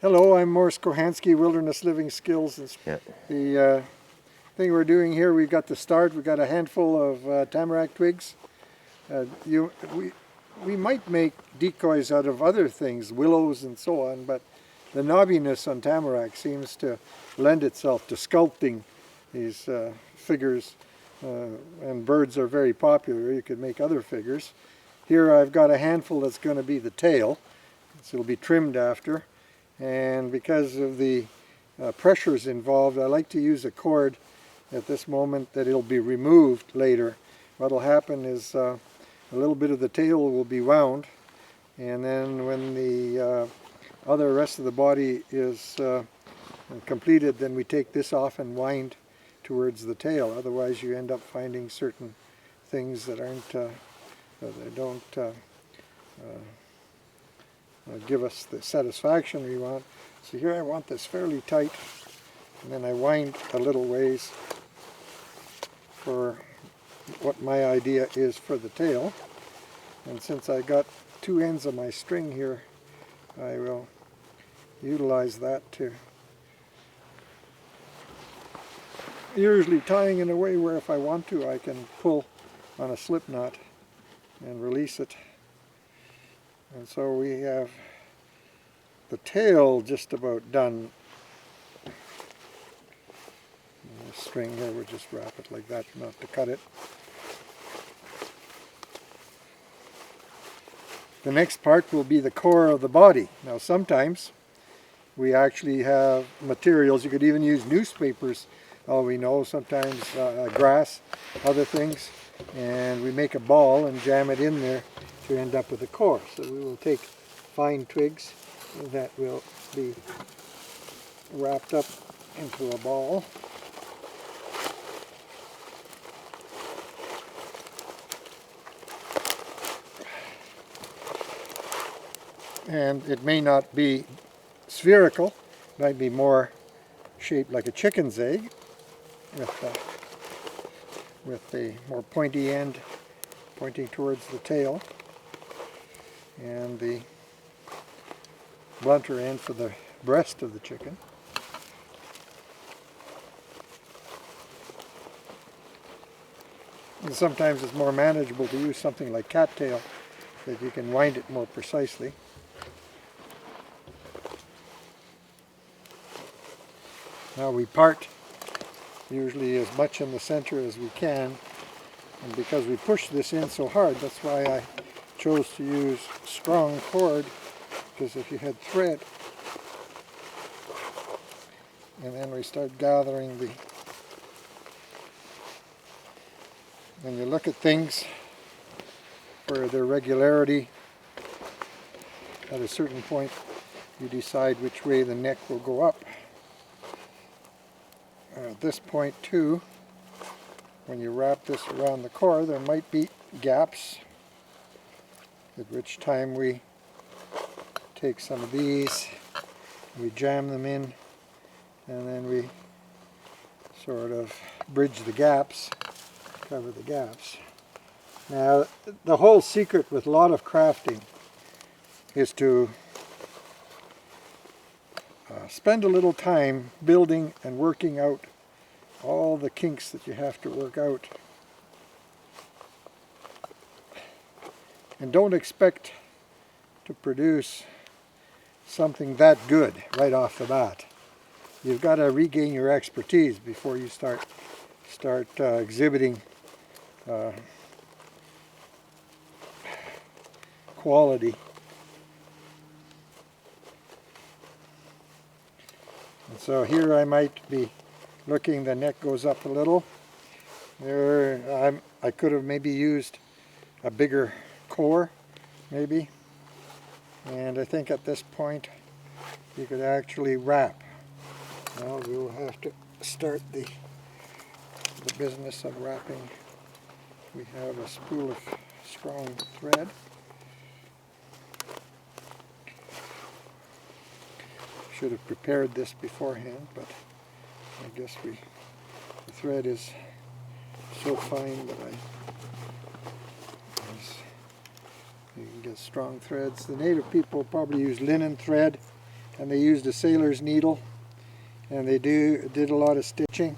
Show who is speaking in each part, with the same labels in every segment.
Speaker 1: Hello, I'm Morris Kochanski, Wilderness Living Skills.
Speaker 2: Yeah.
Speaker 1: The thing we're doing here, we've got the start. We've got a handful of Tamarack twigs. We might make decoys out of other things, willows and so on, but the knobbiness on Tamarack seems to lend itself to sculpting these figures, and birds are very popular. You could make other figures. Here I've got a handful that's going to be the tail, so it'll be trimmed after. And because of the pressures involved, I like to use a cord at this moment that it'll be removed later. What'll happen is a little bit of the tail will be wound, and then when the other rest of the body is completed, then we take this off and wind towards the tail. Otherwise you end up finding certain things that aren't, that don't give us the satisfaction we want. So here I want this fairly tight, and then I wind a little ways for what my idea is for the tail. And since I got two ends of my string here, I will utilize that to usually tying in a way where if I want to I can pull on a slip knot and release it. And so we have the tail just about done. And the string here, we'll just wrap it like that, not to cut it. The next part will be the core of the body. Now sometimes we actually have materials, you could even use newspapers, all we know, sometimes grass, other things, and we make a ball and jam it in there to end up with a core. So we will take fine twigs that will be wrapped up into a ball. And it may not be spherical, it might be more shaped like a chicken's egg with the more pointy end pointing towards the tail, and the blunter end for the breast of the chicken. And sometimes it's more manageable to use something like cattail, that you can wind it more precisely. Now we part usually as much in the center as we can, and because we push this in so hard, that's why I chose to use strong cord, because if you had thread, and then we start gathering the, when you look at things for their regularity, at a certain point you decide which way the neck will go up. At this point too, when you wrap this around the core, there might be gaps, at which time we take some of these, we jam them in, and then we sort of bridge the gaps, cover the gaps. Now, the whole secret with a lot of crafting is to spend a little time building and working out all the kinks that you have to work out. And don't expect to produce something that good right off the bat. You've got to regain your expertise before you start exhibiting quality. And so here I might be looking, the neck goes up a little. There, I could have maybe used a bigger core, maybe. And I think at this point you could actually wrap. Now we will have to start the business of wrapping. We have a spool of strong thread. Should have prepared this beforehand, but I guess the thread is so fine that you can get strong threads. The native people probably use linen thread and they used a sailor's needle, and they did a lot of stitching,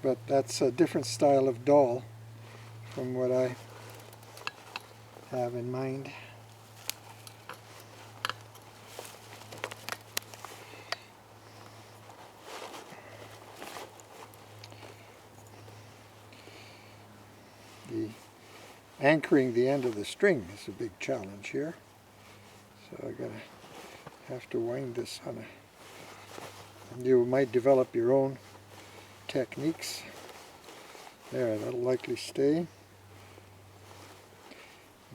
Speaker 1: but that's a different style of doll from what I have in mind. The anchoring the end of the string is a big challenge here, so I'm gonna have to wind this on a, you might develop your own techniques. There, that'll likely stay.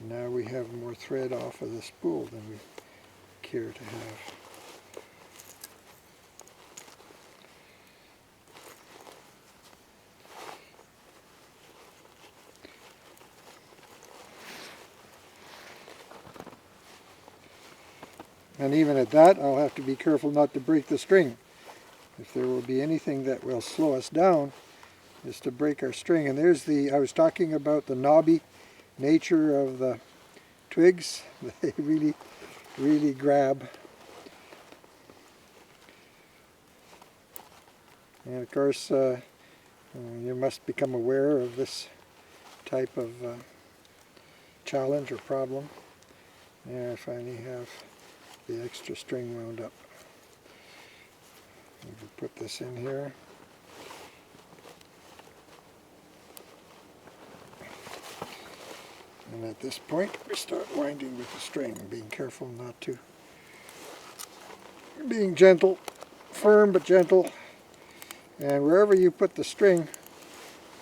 Speaker 1: Now we have more thread off of the spool than we care to have. And even at that, I'll have to be careful not to break the string. If there will be anything that will slow us down, is to break our string. And there's I was talking about the knobby nature of the twigs. They really grab. And of course, you must become aware of this type of challenge or problem. And I finally have the extra string wound up. We can put this in here. And at this point we start winding with the string, being careful not to, being gentle, firm but gentle. And wherever you put the string,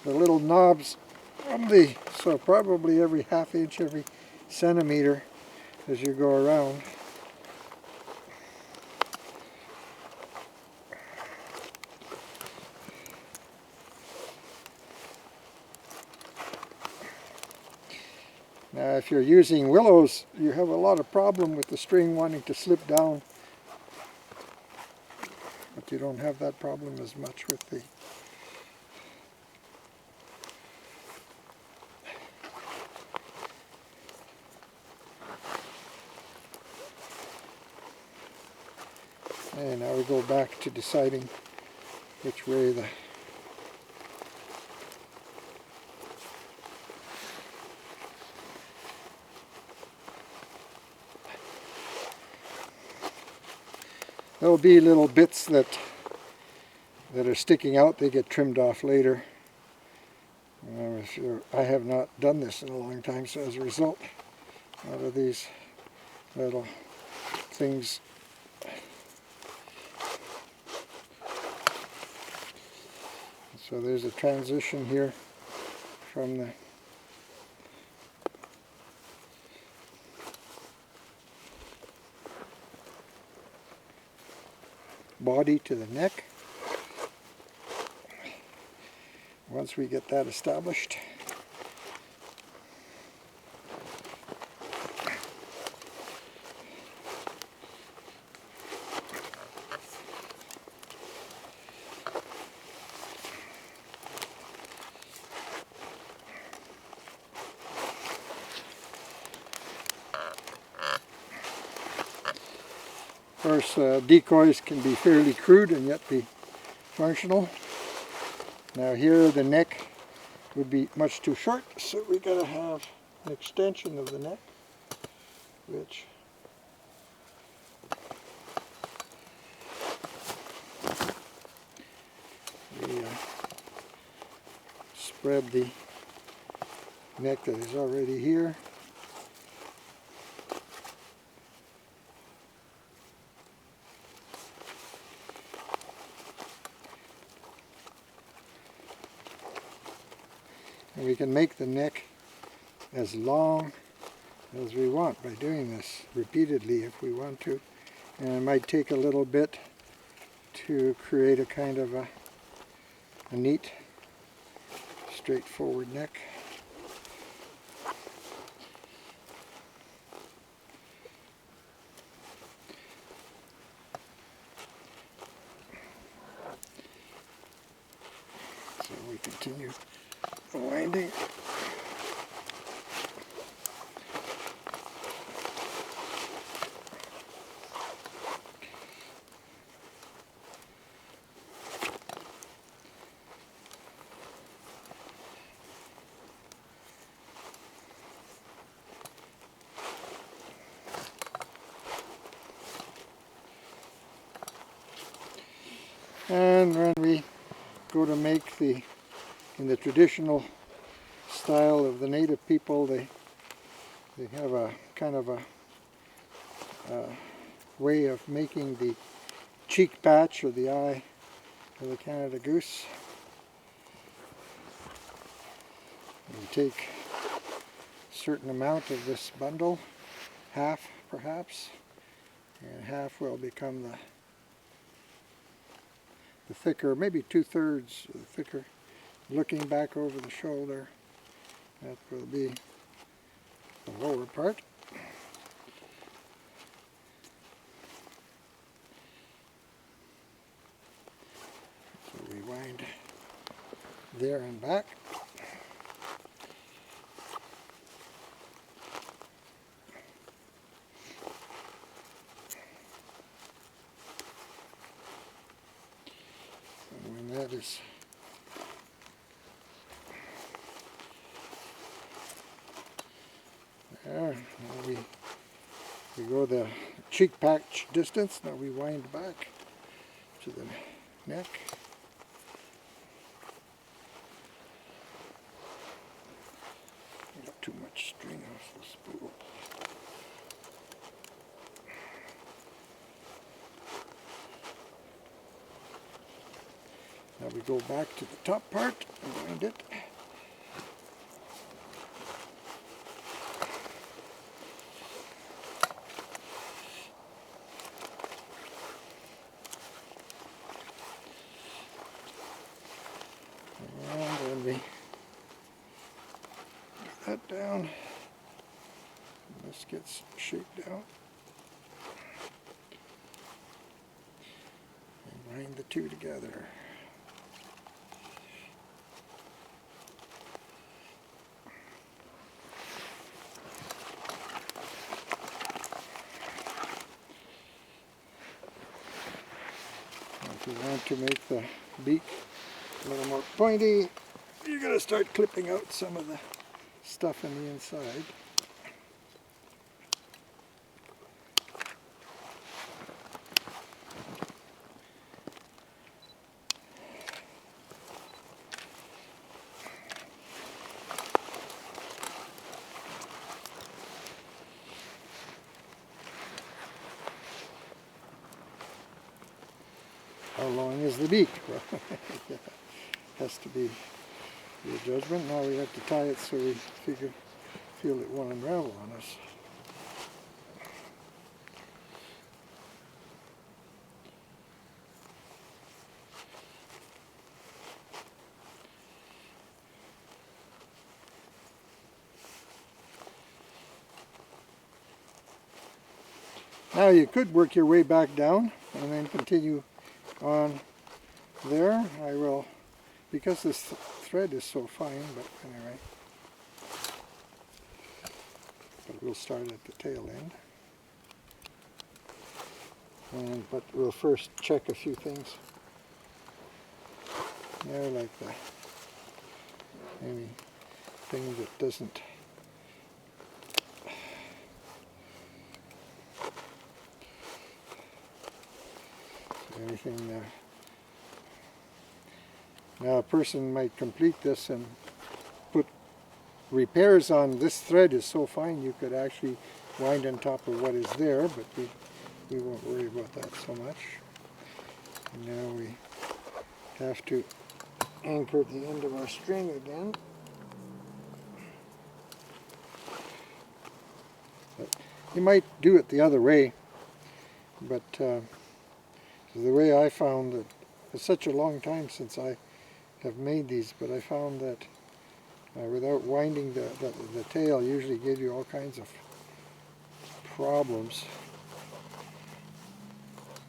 Speaker 1: the little knobs on so probably every half inch, every centimeter as you go around. Now if you're using willows, you have a lot of problem with the string wanting to slip down, but you don't have that problem as much with the and now we go back to deciding which way the there'll be little bits that are sticking out. They get trimmed off later. I have not done this in a long time, so as a result, out of these little things. So there's a transition here from the body to the neck. Once we get that established, of course, decoys can be fairly crude and yet be functional. Now here the neck would be much too short, so we got to have an extension of the neck, which we spread the neck that is already here. And we can make the neck as long as we want by doing this repeatedly if we want to. And it might take a little bit to create a kind of a neat, straightforward neck. So we continue winding. And when we go to make in the traditional style of the native people, they have a kind of a way of making the cheek patch or the eye of the Canada goose. You take a certain amount of this bundle, half perhaps, and half will become the thicker, maybe 2/3 thicker, looking back over the shoulder. That will be the lower part. So we wind there and back. And when that is there, now we go the cheek patch distance. Now we wind back to the neck. Got too much string off the spool. Now we go back to the top part and wind it. And then we get that down. And this gets shaped out. And wind the two together. If you want to make the beak a little more pointy, you're going to start clipping out some of the stuff on the inside. How long is the beak? Well, yeah, has to be your judgment. Now we have to tie it so we feel it won't unravel on us. Now you could work your way back down and then continue on there. I will, because this thread is so fine, but anyway. But we'll start at the tail end. But we'll first check a few things. There, like the anything that doesn't anything there. Now a person might complete this and put repairs on. This thread is so fine you could actually wind on top of what is there, but we won't worry about that so much. And now we have to anchor the end of our string again. But you might do it the other way, but the way I found that, it's such a long time since I have made these, but I found that without winding the tail usually gives you all kinds of problems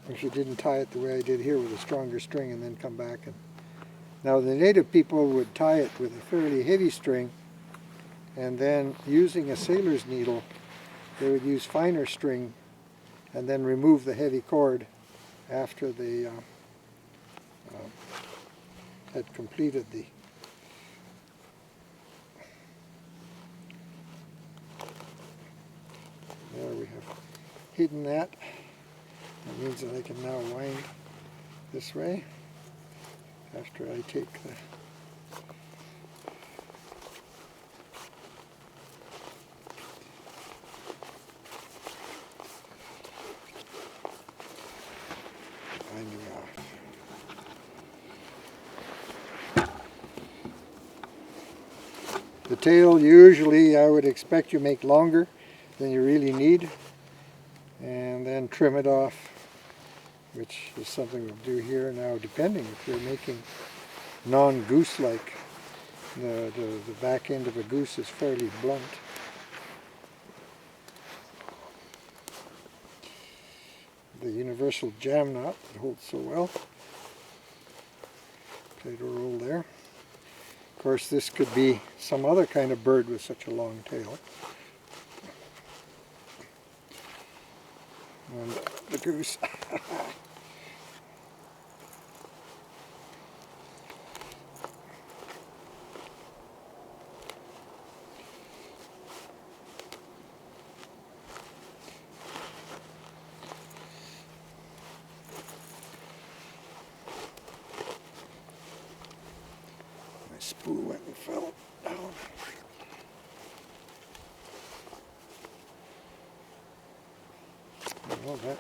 Speaker 1: if you didn't tie it the way I did here with a stronger string and then come back. And now the native people would tie it with a fairly heavy string, and then using a sailor's needle they would use finer string and then remove the heavy cord after they had completed the there we have hidden that. That means that I can now wind this way. after I take the binding off. The tail usually I would expect you make longer than you really need, and then trim it off, which is something we'll do here now, depending if you're making non-goose-like. The back end of a goose is fairly blunt. The universal jam knot that holds so well. Play-doh roll there. Of course, this could be some other kind of bird with such a long tail. And the goose. My spool went and fell down. Well, that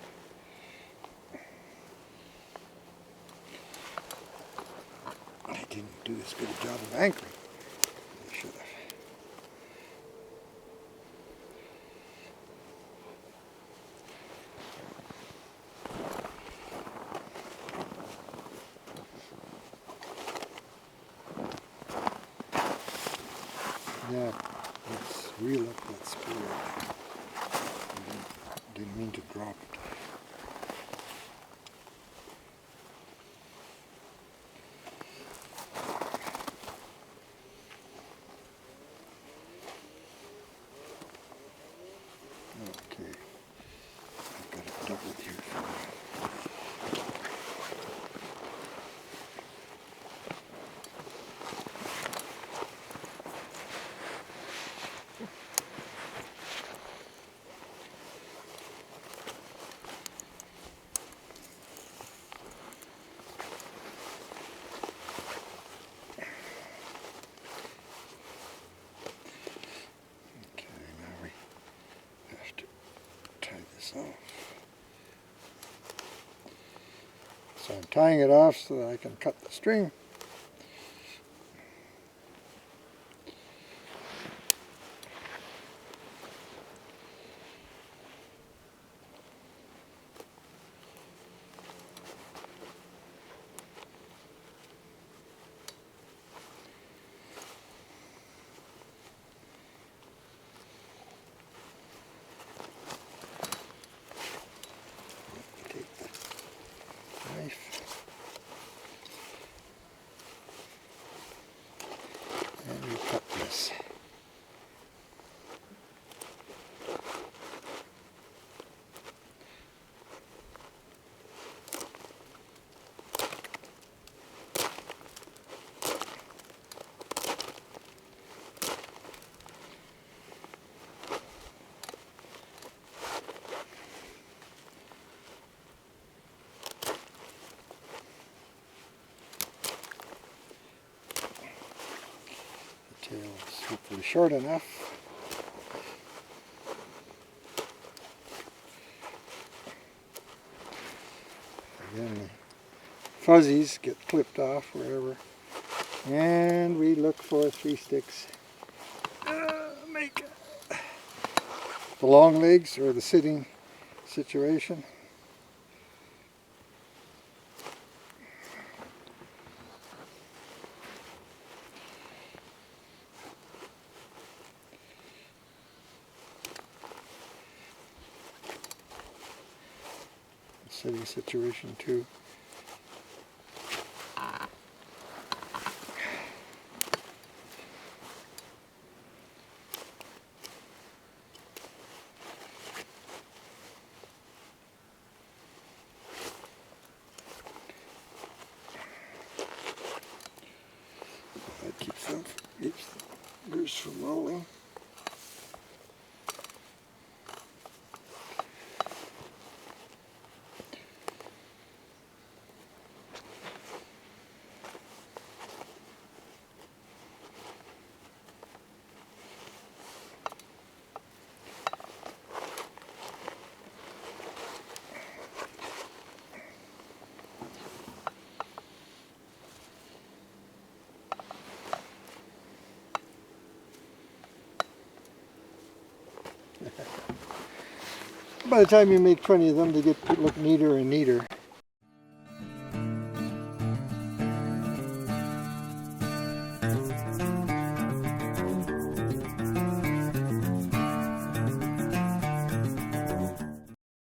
Speaker 1: I didn't do as good a job of anchoring. I should have. Yeah, let's reel up that spool. Didn't mean to drop it. Okay, I've got it doubled here for you. So I'm tying it off so that I can cut the string. And we cut this. Tail is hopefully short enough. Again, the fuzzies get clipped off wherever, and we look for 3 sticks. Make the long legs or the sitting situation. Sitting situation too. That keeps the goose from rolling. By the time you make 20 of them, they look neater and neater.